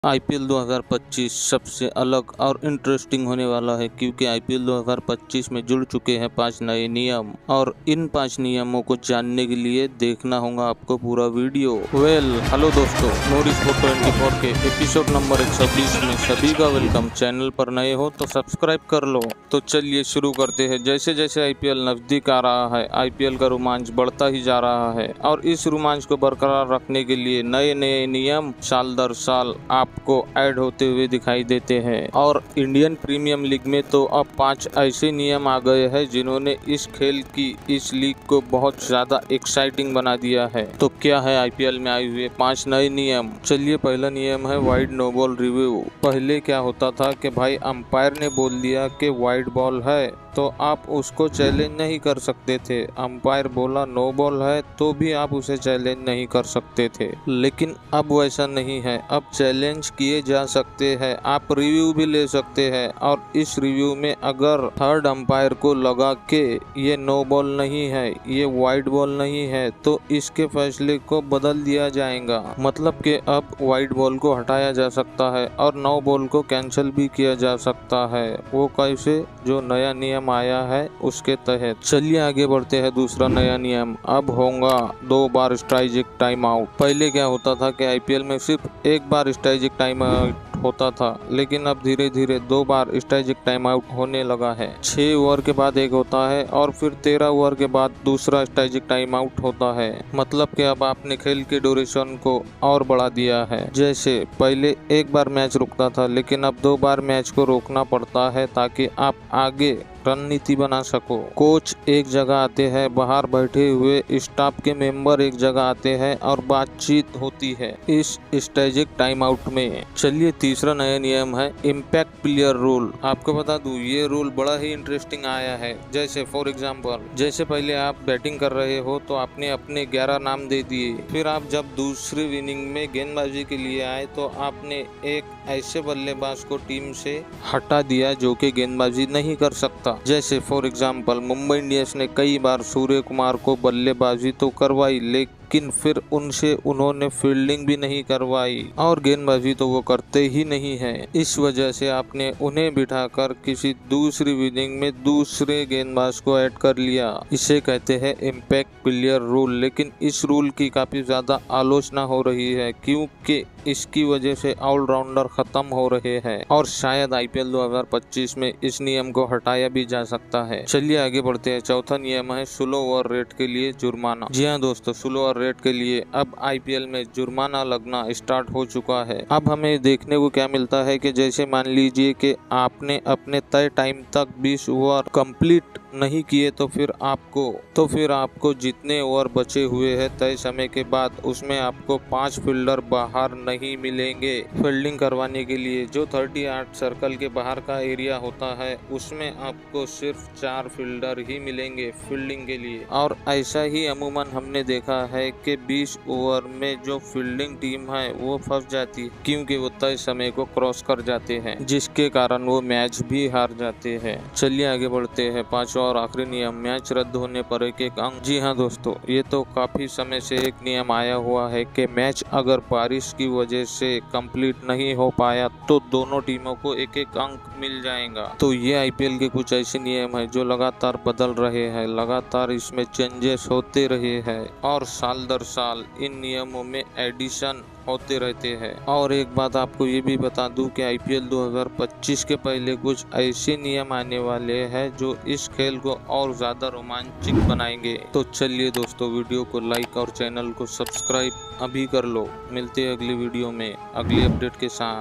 IPL 2025 सबसे अलग और इंटरेस्टिंग होने वाला है क्योंकि आईपीएल 2025 में जुड़ चुके हैं 5 नए नियम और इन 5 नियमों को जानने के लिए देखना होगा आपको पूरा वीडियो। हेलो दोस्तों, नोरिस 424 के एपिसोड नंबर 120 में सभी का वेलकम। चैनल पर नए हो तो सब्सक्राइब कर लो। तो चलिए शुरू करते हैं। जैसे जैसे आईपीएल नजदीक आ रहा है, आईपीएल का रोमांच बढ़ता ही जा रहा है और इस रोमांच को बरकरार रखने के लिए नए नए नियम साल दर साल आपको ऐड होते हुए दिखाई देते हैं। और इंडियन प्रीमियम लीग में तो अब 5 ऐसे नियम आ गए हैं जिन्होंने इस खेल की, इस लीग को बहुत ज्यादा एक्साइटिंग बना दिया है। तो क्या है आईपीएल में आए हुए 5 नए नियम? चलिए, पहला नियम है वाइड नो बॉल रिव्यू। पहले क्या होता था कि भाई अंपायर ने बोल दिया कि वाइड बॉल है तो आप उसको चैलेंज नहीं कर सकते थे। अंपायर बोला नो बॉल है तो भी आप उसे चैलेंज नहीं कर सकते थे। लेकिन अब वैसा नहीं है, अब चैलेंज किए जा सकते हैं, आप रिव्यू भी ले सकते हैं। और इस रिव्यू में अगर थर्ड अंपायर को लगा के ये नो बॉल नहीं है, ये वाइड बॉल नहीं है, तो इसके फैसले को बदल दिया जाएगा। मतलब कि अब वाइड बॉल को हटाया जा सकता है और नो बॉल को कैंसिल भी किया जा सकता है। वो कैसे? जो नया नियम आया है उसके तहत। चलिए आगे बढ़ते हैं। दूसरा नया नियम, अब होगा 2 बार स्ट्राइक टाइम आउट। पहले क्या होता था कि आईपीएल में सिर्फ 1 बार स्ट्राइक टाइम आउट होता था, लेकिन अब धीरे धीरे 2 बार स्ट्राइक टाइम आउट होने लगा है। 6 ओवर के बाद एक होता है और फिर 13 ओवर के बाद दूसरा स्ट्राइक टाइम आउट होता है। मतलब कि अब आपने खेल के ड्यूरेशन को और बढ़ा दिया है। जैसे पहले 1 बार मैच रुकता था, लेकिन अब 2 बार मैच को रोकना पड़ता है ताकि आप आगे रणनीति बना सको। कोच एक जगह आते हैं, बाहर बैठे हुए स्टाफ के मेंबर एक जगह आते हैं और बातचीत होती है इस स्ट्रेटेजिक टाइम आउट में। चलिए, तीसरा नया नियम है इम्पैक्ट प्लेयर रूल। आपको बता दूं, ये रूल बड़ा ही इंटरेस्टिंग आया है। जैसे फॉर एग्जांपल, जैसे पहले आप बैटिंग कर रहे हो तो आपने अपने 11 नाम दे दिए, फिर आप जब दूसरी इनिंग में गेंदबाजी के लिए आए तो आपने एक ऐसे बल्लेबाज को टीम से हटा दिया जो कि गेंदबाजी नहीं कर सकता। जैसे फॉर एग्जांपल, मुंबई इंडियंस ने कई बार सूर्य कुमार को बल्लेबाजी तो करवाई, लेकिन फिर उनसे उन्होंने फील्डिंग भी नहीं करवाई और गेंदबाजी तो वो करते ही नहीं है। इस वजह से आपने उन्हें बिठाकर किसी दूसरी इनिंग में दूसरे गेंदबाज को ऐड कर लिया। इसे कहते हैं इम्पैक्ट प्लेयर रूल। लेकिन इस रूल की काफी ज्यादा आलोचना हो रही है क्योंकि इसकी वजह से ऑलराउंडर खत्म हो रहे हैं और शायद आईपीएल 2025 में इस नियम को हटाया भी जा सकता है। चलिए आगे बढ़ते हैं। चौथा नियम है स्लो ओवर रेट के लिए जुर्माना। जी हाँ दोस्तों, स्लो ओवर रेट के लिए अब आईपीएल में जुर्माना लगना स्टार्ट हो चुका है। अब हमें देखने को क्या मिलता है कि जैसे मान लीजिए कि आपने अपने तय टाइम तक 20 ओवर कंप्लीट नहीं किए तो फिर आपको जितने ओवर बचे हुए हैं तय समय के बाद उसमें आपको 5 फील्डर बाहर नहीं मिलेंगे फील्डिंग करवाने के लिए। जो 38 सर्कल के बाहर का एरिया होता है उसमें आपको सिर्फ 4 फील्डर ही मिलेंगे फील्डिंग के लिए। और ऐसा ही अमूमन हमने देखा है कि 20 ओवर में जो फील्डिंग टीम है वो फंस जाती है क्योंकि वो तय समय को क्रॉस कर जाते हैं, जिसके कारण वो मैच भी हार जाते हैं। चलिए आगे बढ़ते हैं। 5वां और आखिरी नियम, मैच रद्द होने पर एक अंक। जी हाँ दोस्तों, ये तो काफी समय से एक नियम आया हुआ है कि मैच अगर बारिश की वजह से कंप्लीट नहीं हो पाया तो दोनों टीमों को एक अंक मिल जाएगा। तो ये आईपीएल के कुछ ऐसे नियम है जो लगातार बदल रहे हैं, लगातार इसमें चेंजेस होते रहे हैं और साल दर साल इन नियमों में एडिशन होते रहते हैं। और एक बात आपको ये भी बता दूं कि आईपीएल 2025 के पहले कुछ ऐसे नियम आने वाले हैं जो इस खेल को और ज्यादा रोमांचक बनाएंगे। तो चलिए दोस्तों, वीडियो को लाइक और चैनल को सब्सक्राइब अभी कर लो। मिलते हैं अगली वीडियो में अगली अपडेट के साथ।